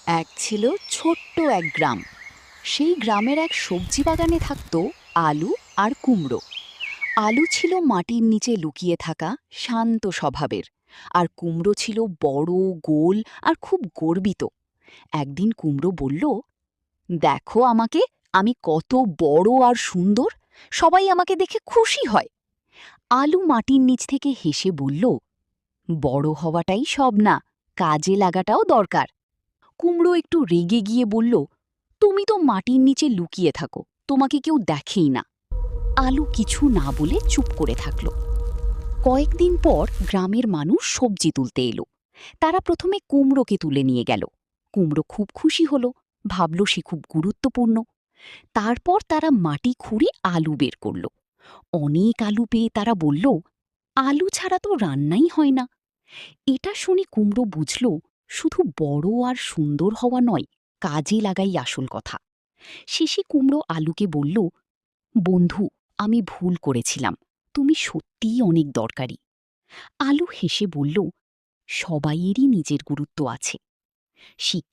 এক ছিল ছোট্ট এক গ্রাম। সেই গ্রামের এক সবজি বাগানে থাকত আলু আর কুমড়ো। আলু ছিল মাটির নিচে লুকিয়ে থাকা, শান্ত স্বভাবের। আর কুমড়ো ছিল বড়, গোল আর খুব গর্বিত। একদিন কুমড়ো বলল, দেখো আমাকে, আমি কত বড় আর সুন্দর, সবাই আমাকে দেখে খুশি হয়। আলু মাটির নিচ থেকে হেসে বলল, বড় হওয়াটাই সব না, কাজে লাগাটাও দরকার। কুমড়ো একটু রেগে গিয়ে বলল, তুমি তো মাটির নিচে লুকিয়ে থাকো, তোমাকে কেউ দেখেই না। আলু কিছু না বলে চুপ করে থাকল। কয়েকদিন পর গ্রামের মানুষ সবজি তুলতে এলো। তারা প্রথমে কুমড়োকে তুলে নিয়ে গেল। কুমড়ো খুব খুশি হলো, ভাবল সে খুব গুরুত্বপূর্ণ। তারপর তারা মাটি খুঁড়ে আলু বের করল। অনেক আলু পেয়ে তারা বলল, আলু ছাড়া তো রান্নাই হয় না। এটা শুনে কুমড়ো বুঝল, শুধু বড় আর সুন্দর হওয়া নয়, কাজে লাগাই আসল কথা। শেষে কুমড়ো আলুকে বলল, বন্ধু, আমি ভুল করেছিলাম, তুমি সত্যিই অনেক দরকারি। আলু হেসে বলল, সবাইয়েরই নিজের গুরুত্ব আছে। শিক্ষা